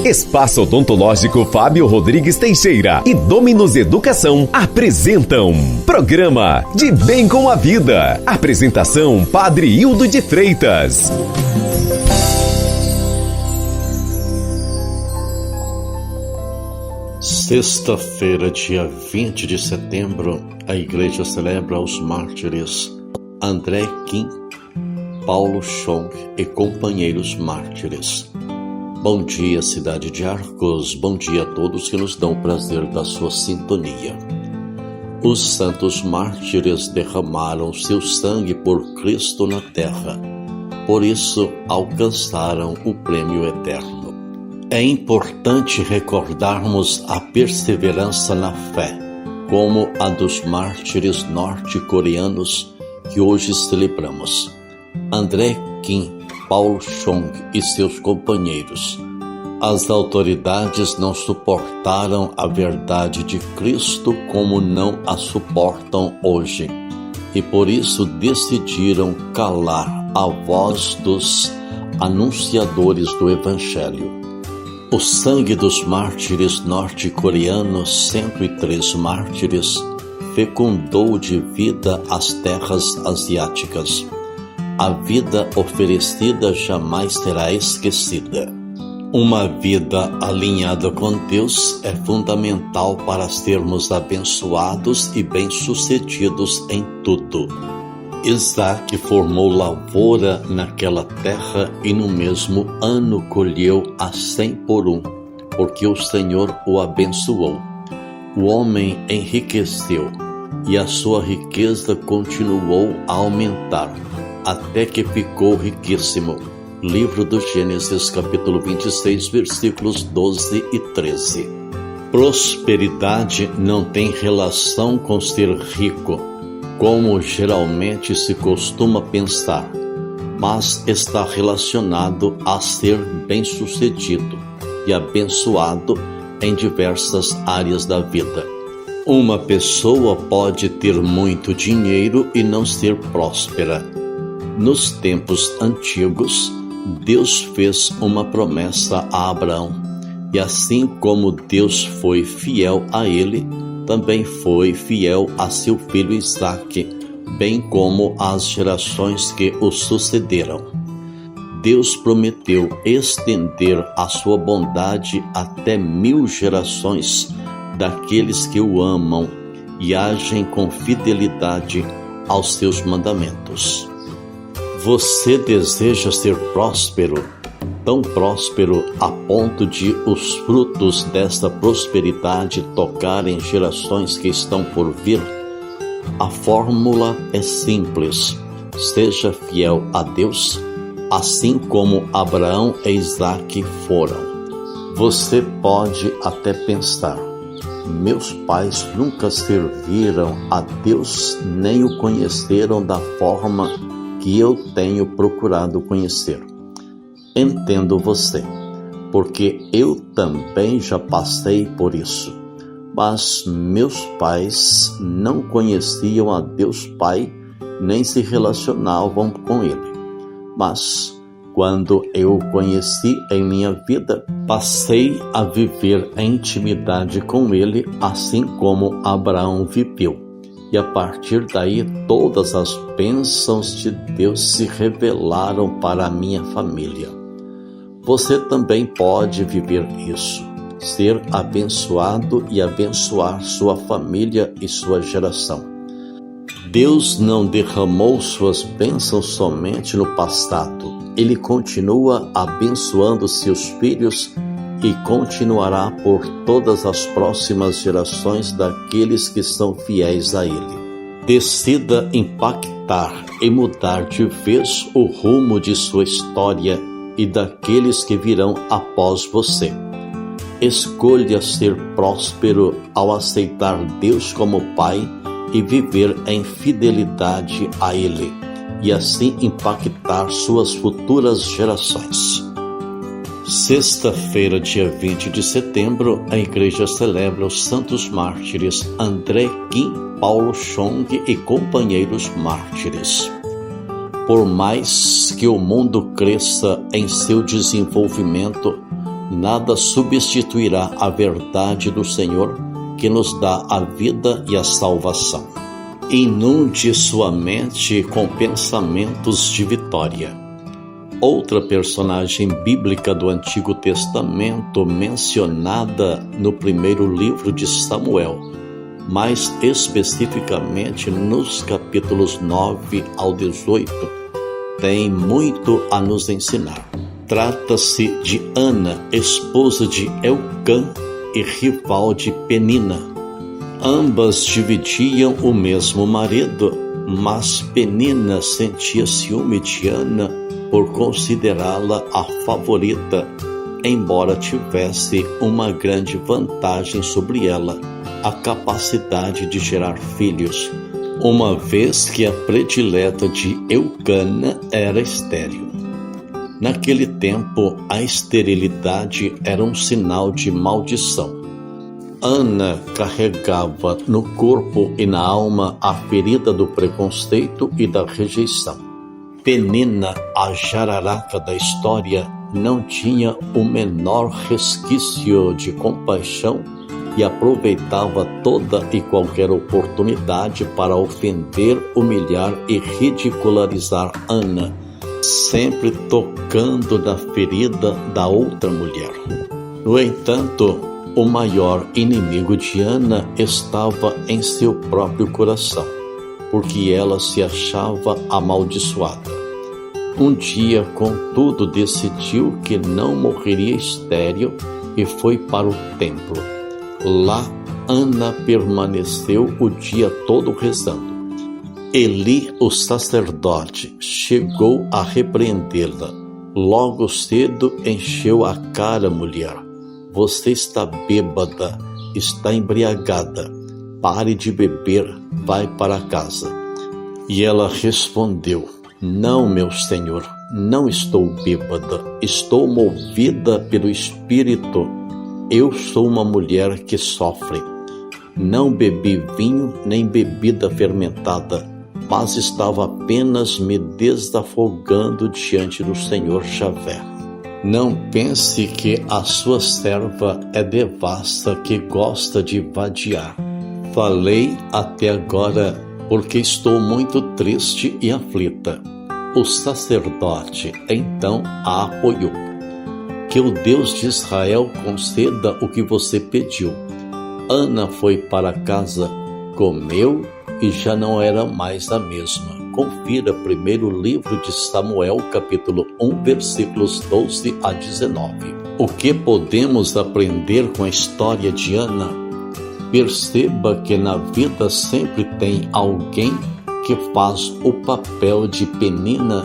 Espaço Odontológico Fábio Rodrigues Teixeira e Dominus Educação apresentam Programa De Bem com a Vida. Apresentação Padre Hildo de Freitas. Sexta-feira, dia 20 de setembro, a Igreja celebra os mártires André Kim, Paulo Chong e companheiros mártires. Bom dia, cidade de Arcos, bom dia a todos que nos dão o prazer da sua sintonia. Os santos mártires derramaram seu sangue por Cristo na terra, por isso alcançaram o prêmio eterno. É importante recordarmos a perseverança na fé, como a dos mártires norte-coreanos que hoje celebramos. André Kim, Paulo Chong e seus companheiros. As autoridades não suportaram a verdade de Cristo como não a suportam hoje, e por isso decidiram calar a voz dos anunciadores do Evangelho. O sangue dos mártires norte-coreanos, 103 mártires, fecundou de vida as terras asiáticas. A vida oferecida jamais será esquecida. Uma vida alinhada com Deus é fundamental para sermos abençoados e bem-sucedidos em tudo. Isaac formou lavoura naquela terra e no mesmo ano colheu a 100 por 1, porque o Senhor o abençoou. O homem enriqueceu e a sua riqueza continuou a aumentar, até que ficou riquíssimo. Livro do Gênesis, capítulo 26, versículos 12 e 13. Prosperidade não tem relação com ser rico, como geralmente se costuma pensar, mas está relacionado a ser bem-sucedido e abençoado em diversas áreas da vida. Uma pessoa pode ter muito dinheiro e não ser próspera. Nos tempos antigos, Deus fez uma promessa a Abraão, e assim como Deus foi fiel a ele, também foi fiel a seu filho Isaque, bem como às gerações que o sucederam. Deus prometeu estender a sua bondade até 1000 gerações daqueles que o amam e agem com fidelidade aos seus mandamentos. Você deseja ser próspero, tão próspero a ponto de os frutos desta prosperidade tocarem gerações que estão por vir? A fórmula é simples: seja fiel a Deus, assim como Abraão e Isaque foram. Você pode até pensar: meus pais nunca serviram a Deus nem o conheceram da forma que eu tenho procurado conhecer. Entendo você, porque eu também já passei por isso. Mas meus pais não conheciam a Deus Pai, nem se relacionavam com Ele. Mas, quando eu o conheci em minha vida, passei a viver em intimidade com Ele, assim como Abraão viveu. E a partir daí, todas as bênçãos de Deus se revelaram para a minha família. Você também pode viver isso, ser abençoado e abençoar sua família e sua geração. Deus não derramou suas bênçãos somente no passado. Ele continua abençoando seus filhos e continuará por todas as próximas gerações daqueles que são fiéis a Ele. Decida impactar e mudar de vez o rumo de sua história e daqueles que virão após você. Escolha ser próspero ao aceitar Deus como Pai e viver em fidelidade a Ele, e assim impactar suas futuras gerações. Sexta-feira, dia 20 de setembro, a Igreja celebra os santos mártires André Kim, Paulo Chong e companheiros mártires. Por mais que o mundo cresça em seu desenvolvimento, Nada substituirá a verdade do Senhor, que nos dá a vida e a salvação. Inunde sua mente com pensamentos de vitória. Outra personagem bíblica do Antigo Testamento mencionada no primeiro livro de Samuel, mais especificamente nos capítulos 9 ao 18, tem muito a nos ensinar. Trata-se de Ana, esposa de Elcã e rival de Penina. Ambas dividiam o mesmo marido, mas Penina sentia ciúme de Ana por considerá-la a favorita, embora tivesse uma grande vantagem sobre ela, a capacidade de gerar filhos, uma vez que a predileta de Eucana era estéril. Naquele tempo, a esterilidade era um sinal de maldição. Ana carregava no corpo e na alma a ferida do preconceito e da rejeição. Penina, a jararaca da história, não tinha o menor resquício de compaixão e aproveitava toda e qualquer oportunidade para ofender, humilhar e ridicularizar Ana, sempre tocando na ferida da outra mulher. No entanto, o maior inimigo de Ana estava em seu próprio coração, porque ela se achava amaldiçoada. Um dia, contudo, decidiu que não morreria estéril e foi para o templo. Lá, Ana permaneceu o dia todo rezando. Eli, o sacerdote, chegou a repreendê-la. Logo cedo encheu a cara a mulher. Você está bêbada, está embriagada. Pare de beber, vai para casa. E ela respondeu: Não, meu senhor, não estou bêbada. Estou movida pelo Espírito. Eu sou uma mulher que sofre. Não bebi vinho nem bebida fermentada, mas estava apenas me desafogando diante do Senhor Javé. Não pense que a sua serva é devassa que gosta de vadiar. Falei até agora porque estou muito triste e aflita. O sacerdote então a apoiou. Que o Deus de Israel conceda o que você pediu. Ana foi para casa, comeu e já não era mais a mesma. Confira primeiro livro de Samuel, capítulo 1, versículos 12 a 19. O que podemos aprender com a história de Ana? Perceba que na vida sempre tem alguém que faz o papel de Penina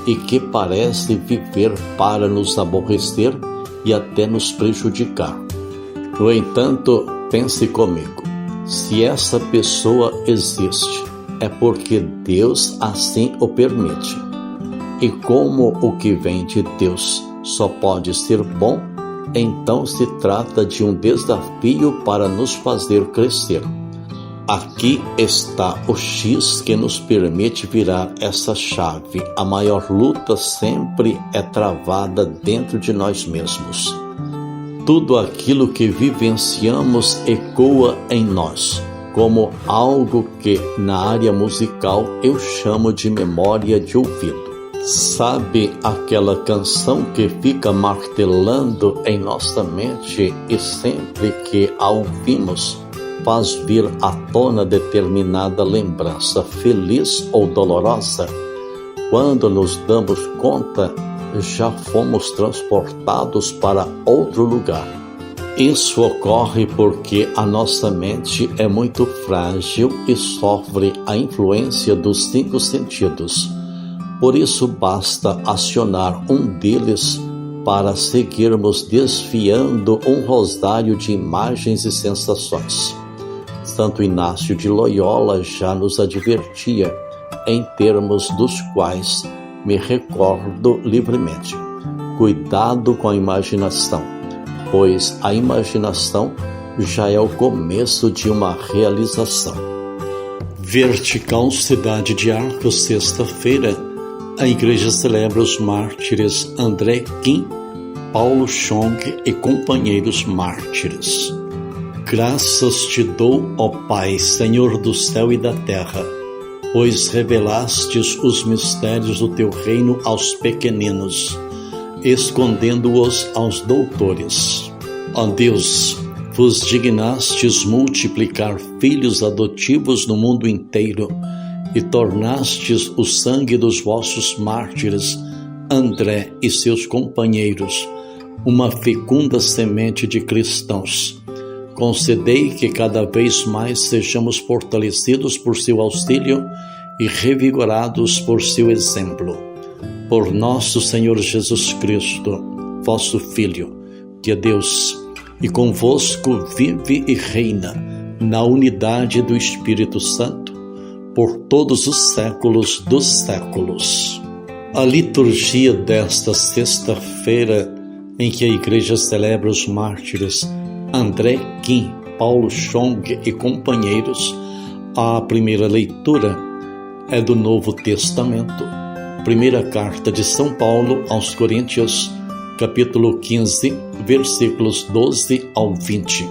e que parece viver para nos aborrecer e até nos prejudicar. No entanto, pense comigo, se essa pessoa existe, é porque Deus assim o permite. E como o que vem de Deus só pode ser bom, então se trata de um desafio para nos fazer crescer. Aqui está o X que nos permite virar essa chave. A maior luta sempre é travada dentro de nós mesmos. Tudo aquilo que vivenciamos ecoa em nós, como algo que, na área musical, eu chamo de memória de ouvido. Sabe aquela canção que fica martelando em nossa mente e sempre que a ouvimos, faz vir à tona determinada lembrança, feliz ou dolorosa? Quando nos damos conta, já fomos transportados para outro lugar. Isso ocorre porque a nossa mente é muito frágil e sofre a influência dos 5 sentidos. Por isso basta acionar um deles para seguirmos desfiando um rosário de imagens e sensações. Santo Inácio de Loyola já nos advertia, em termos dos quais me recordo livremente. Cuidado com a imaginação, pois a imaginação já é o começo de uma realização. Vertical Cidade de Arcos, sexta-feira, a igreja celebra os mártires André Kim, Paulo Chong e companheiros mártires. Graças te dou, ó Pai, Senhor do céu e da terra, pois revelastes os mistérios do teu reino aos pequeninos, escondendo-os aos doutores. Ó Deus, vos dignastes multiplicar filhos adotivos no mundo inteiro e tornastes o sangue dos vossos mártires, André e seus companheiros, uma fecunda semente de cristãos. Concedei que cada vez mais sejamos fortalecidos por seu auxílio e revigorados por seu exemplo. Por nosso Senhor Jesus Cristo, vosso Filho, que é Deus, e convosco vive e reina na unidade do Espírito Santo, por todos os séculos dos séculos. A liturgia desta sexta-feira, em que a Igreja celebra os mártires André Kim, Paulo Chong e companheiros, a primeira leitura é do Novo Testamento. Primeira carta de São Paulo aos Coríntios, capítulo 15, versículos 12 ao 20.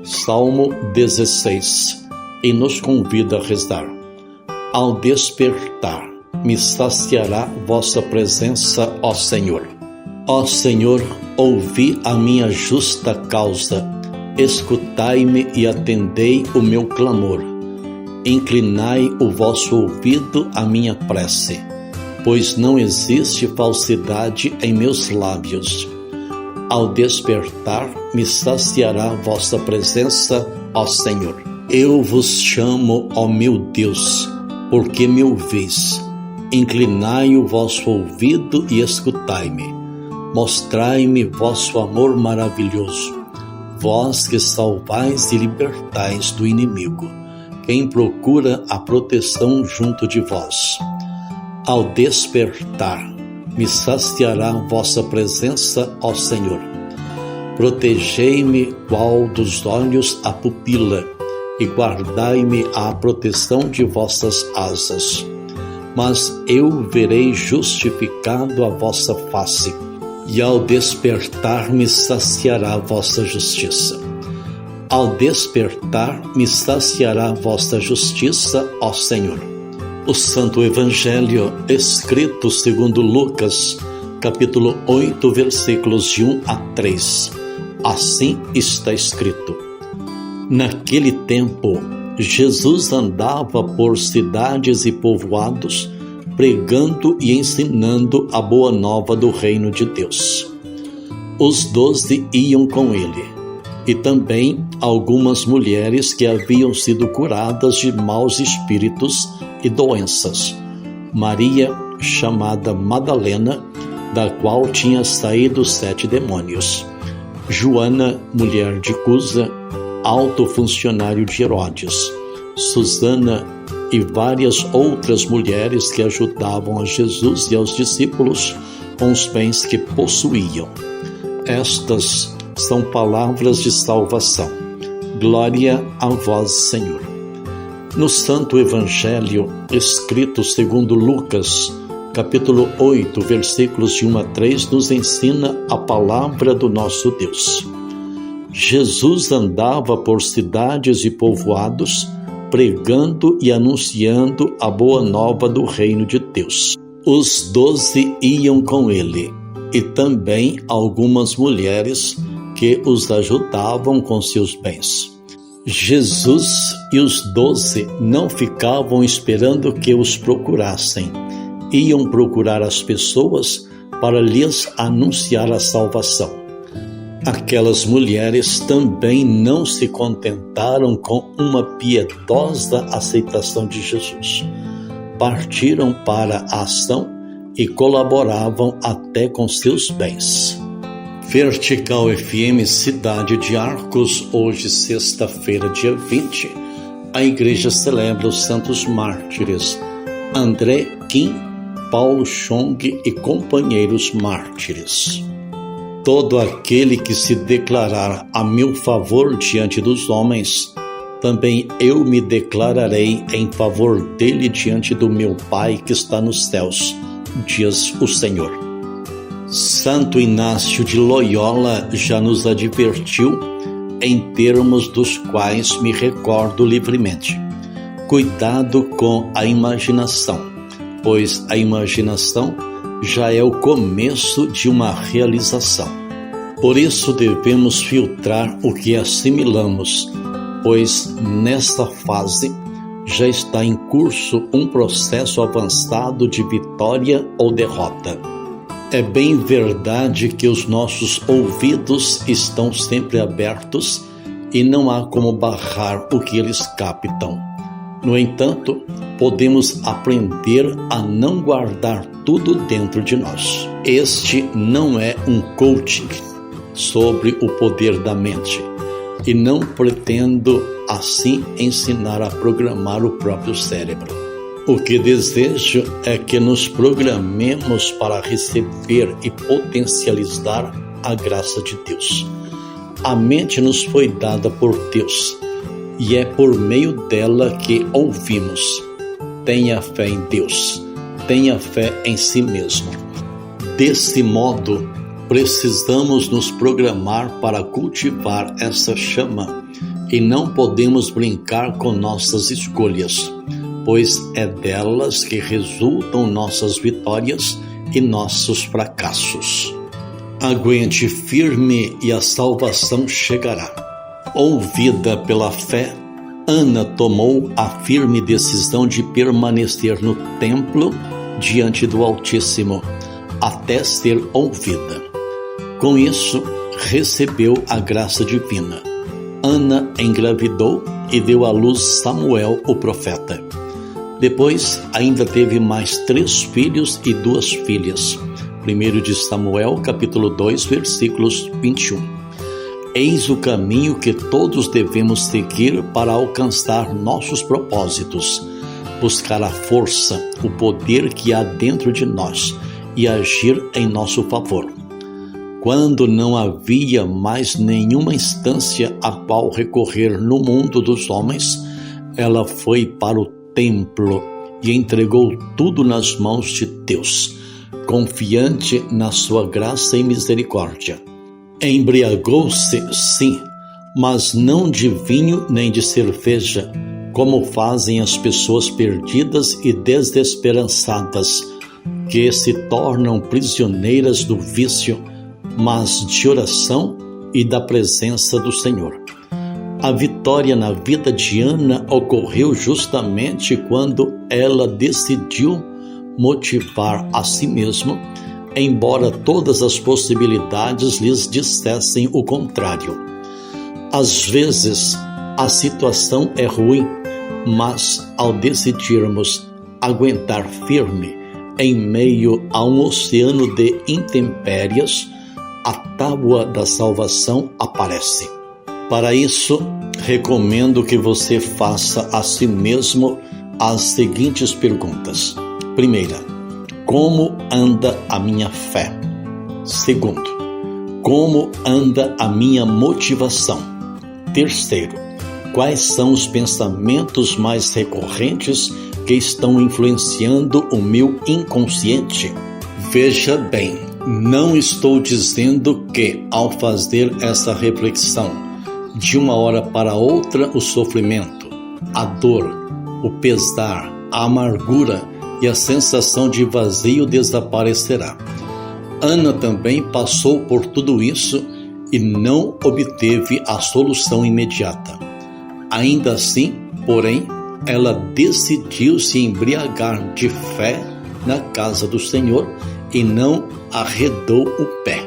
Salmo 16, e nos convida a rezar. Ao despertar, me saciará vossa presença, ó Senhor. Ó Senhor, ouvi a minha justa causa, escutai-me e atendei o meu clamor. Inclinai o vosso ouvido à minha prece, pois não existe falsidade em meus lábios. Ao despertar, me saciará vossa presença, ó Senhor. Eu vos chamo, ó meu Deus, porque me ouvis. Inclinai o vosso ouvido e escutai-me. Mostrai-me vosso amor maravilhoso, vós que salvais e libertais do inimigo, quem procura a proteção junto de vós. Ao despertar, me saciará vossa presença, ó Senhor. Protegei-me qual dos olhos a pupila, e guardai-me à proteção de vossas asas. Mas eu verei justificado a vossa face, e ao despertar me saciará vossa justiça. Ao despertar me saciará vossa justiça, ó Senhor. O Santo Evangelho, escrito segundo Lucas, capítulo 8, versículos de 1 a 3. Assim está escrito: Naquele tempo, Jesus andava por cidades e povoados, pregando e ensinando a boa nova do reino de Deus. Os 12 iam com ele, e também algumas mulheres que haviam sido curadas de maus espíritos e doenças. Maria, chamada Madalena, da qual tinha saído 7 demônios. Joana, mulher de Cusa, alto funcionário de Herodes. Susana e várias outras mulheres que ajudavam a Jesus e aos discípulos com os bens que possuíam. Estas são palavras de salvação. Glória a vós, Senhor. No Santo Evangelho, escrito segundo Lucas, capítulo 8, versículos de 1 a 3, nos ensina a palavra do nosso Deus. Jesus andava por cidades e povoados, pregando e anunciando a boa nova do reino de Deus. Os 12 iam com ele, e também algumas mulheres que os ajudavam com seus bens. Jesus e os 12 não ficavam esperando que os procurassem. Iam procurar as pessoas para lhes anunciar a salvação. Aquelas mulheres também não se contentaram com uma piedosa aceitação de Jesus. Partiram para a ação e colaboravam até com seus bens. Vertical FM Cidade de Arcos, hoje sexta-feira, dia 20, a igreja celebra os santos mártires André Kim, Paulo Chong e companheiros mártires. Todo aquele que se declarar a meu favor diante dos homens, também eu me declararei em favor dele diante do meu Pai que está nos céus, diz o Senhor. Santo Inácio de Loyola já nos advertiu em termos dos quais me recordo livremente. Cuidado com a imaginação, pois a imaginação já é o começo de uma realização. Por isso devemos filtrar o que assimilamos, pois nesta fase já está em curso um processo avançado de vitória ou derrota. É bem verdade que os nossos ouvidos estão sempre abertos e não há como barrar o que eles captam. No entanto, podemos aprender a não guardar tudo dentro de nós. Este não é um coaching sobre o poder da mente e não pretendo assim ensinar a programar o próprio cérebro. O que desejo é que nos programemos para receber e potencializar a graça de Deus. A mente nos foi dada por Deus e é por meio dela que ouvimos. Tenha fé em Deus, tenha fé em si mesmo. Desse modo, precisamos nos programar para cultivar essa chama e não podemos brincar com nossas escolhas, pois é delas que resultam nossas vitórias e nossos fracassos. Aguente firme e a salvação chegará. Ouvida pela fé, Ana tomou a firme decisão de permanecer no templo diante do Altíssimo, até ser ouvida. Com isso, recebeu a graça divina. Ana engravidou e deu à luz Samuel, o profeta. Depois, ainda teve mais 3 filhos e 2 filhas. 1 de Samuel, capítulo 2, versículos 21. Eis o caminho que todos devemos seguir para alcançar nossos propósitos, buscar a força, o poder que há dentro de nós e agir em nosso favor. Quando não havia mais nenhuma instância a qual recorrer no mundo dos homens, ela foi para o templo e entregou tudo nas mãos de Deus, confiante na sua graça e misericórdia. Embriagou-se, sim, mas não de vinho nem de cerveja, como fazem as pessoas perdidas e desesperançadas, que se tornam prisioneiras do vício, mas de oração e da presença do Senhor. A vitória na vida de Ana ocorreu justamente quando ela decidiu motivar a si mesma, embora todas as possibilidades lhes dissessem o contrário. Às vezes, a situação é ruim, mas ao decidirmos aguentar firme em meio a um oceano de intempéries, a tábua da salvação aparece. Para isso, recomendo que você faça a si mesmo as seguintes perguntas. Primeira, como anda a minha fé? Segundo, como anda a minha motivação? Terceiro, quais são os pensamentos mais recorrentes que estão influenciando o meu inconsciente? Veja bem, não estou dizendo que, ao fazer essa reflexão, de uma hora para outra o sofrimento, a dor, o pesar, a amargura e a sensação de vazio desaparecerá. Ana também passou por tudo isso e não obteve a solução imediata. Ainda assim, porém, ela decidiu se embriagar de fé na casa do Senhor e não arredou o pé.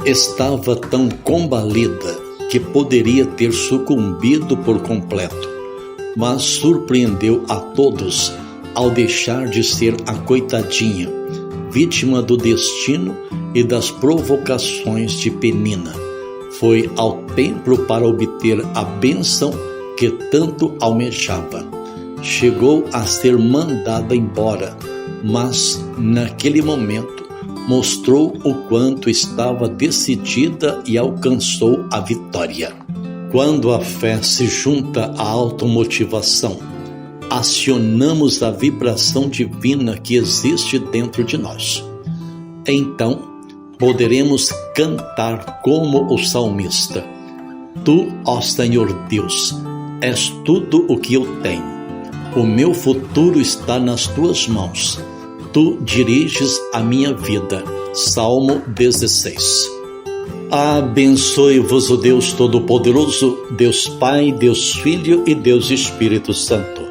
Estava tão combalida que poderia ter sucumbido por completo, mas surpreendeu a todos ao deixar de ser a coitadinha, vítima do destino e das provocações de Penina. Foi ao templo para obter a bênção que tanto almejava. Chegou a ser mandada embora, mas naquele momento mostrou o quanto estava decidida e alcançou a vitória. Quando a fé se junta à automotivação, acionamos a vibração divina que existe dentro de nós. Então, poderemos cantar como o salmista: Tu, ó Senhor Deus, és tudo o que eu tenho. O meu futuro está nas tuas mãos. Tu diriges a minha vida. Salmo 16. Abençoe-vos o Deus Todo-Poderoso, Deus Pai, Deus Filho e Deus Espírito Santo.